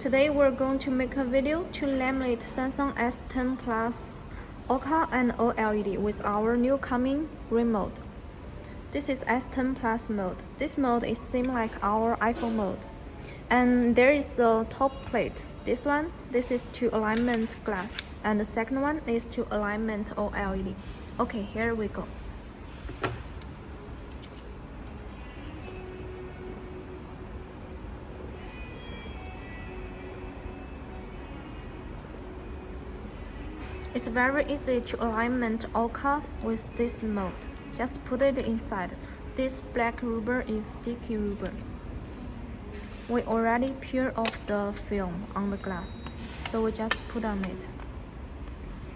Today we're going to make a video to laminate Samsung S10 Plus OLED and OLED with our new coming green mode. This is S10 Plus mode. This mode is same like our iPhone mode. And there is a top plate. This is to alignment glass. And the second one is to alignment OLED. Okay, here we go. It's very easy to alignment OLED with this mode. Just put it inside. This black rubber is sticky rubber. We already peel off the film on the glass, so we just put on it.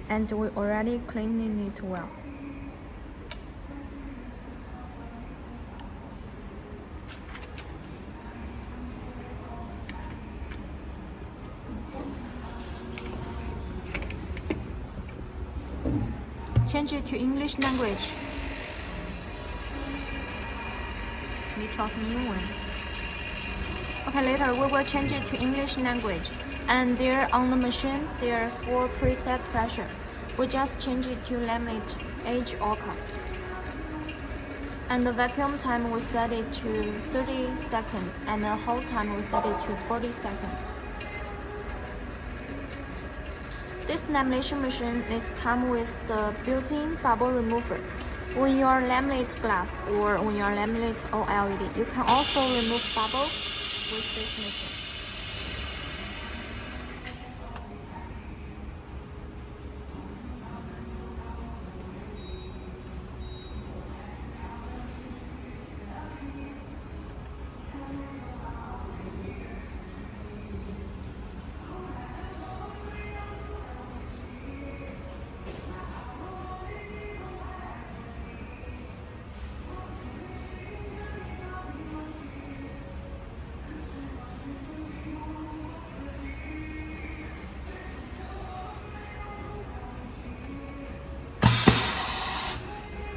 And we already cleaning it well. Change it to English language. 你调成英文。Okay, later we will change it to English language. And there on the machine, there are 4 preset pressure. We just change it to laminate edge OLED. And the vacuum time we set it to 30 seconds, and the hold time we set it to 40 seconds. This lamination machine is come with the built-in bubble remover. When you are laminate glass or when you are laminate OLED, you can also remove bubble with this machine.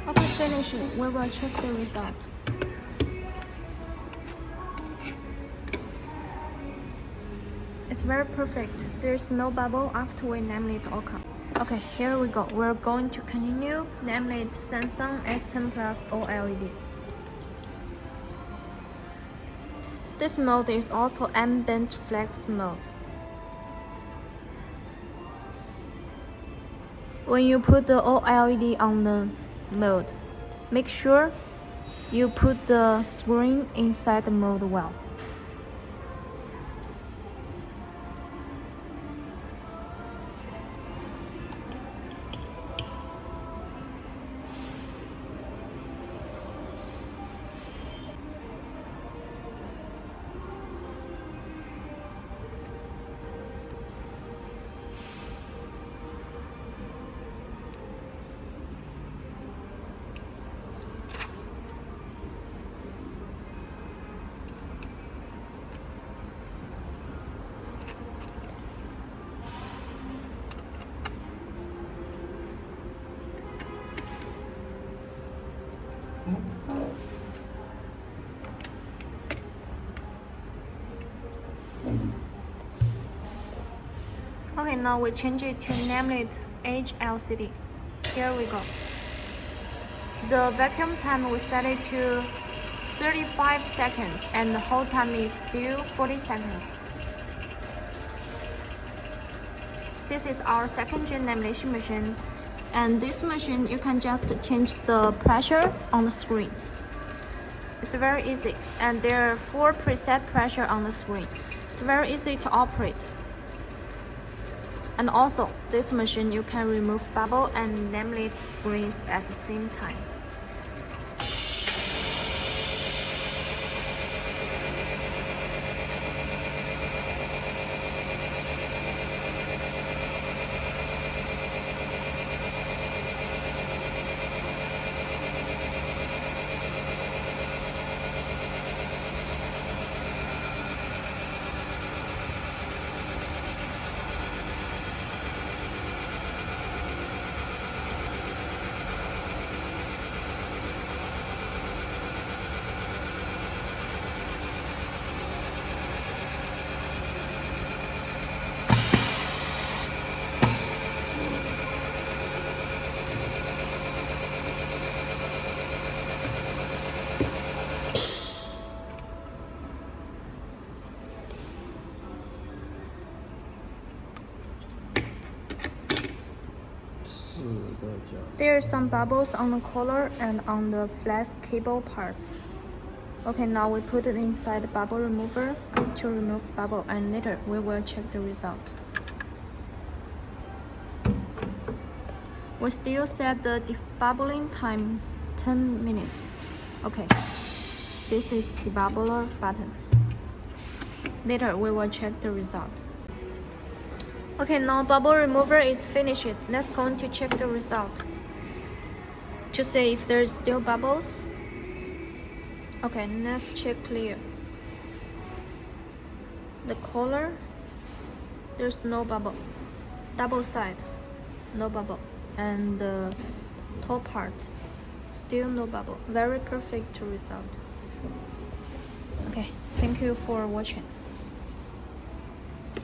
Okay, finish it. We will check the result. It's very perfect. There's no bubble after we laminate OLED. Okay, here we go. We're going to continue laminate Samsung S10 Plus OLED. This mode is also ambient flex mode. When you put the OLED on the mode, make sure you put the screen inside the mode well. Okay, now we change it to laminate edge LCD. Here we go. The vacuum time we set it to 35 seconds and the hold time is still 40 seconds. This is our second-gen lamination machine. And this machine, you can just change the pressure on the screen. It's very easy. And there are 4 preset pressure on the screen. It's very easy to operate. And also, this machine, you can remove bubble and laminate screens at the same time. There are some bubbles on the collar and on the flex cable parts. Okay, now we put it inside the bubble remover to remove bubble, and later we will check the result. We still set the debubbling time 10 minutes. Okay, this is debubbler button. Later we will check the result. Okay, now bubble remover is finished. Let's go to check the result to see if there's still bubbles. Okay, let's check clear. The collar, there's no bubble. Double side, no bubble. And the top part, still no bubble. Very perfect result. Okay, thank you for watching.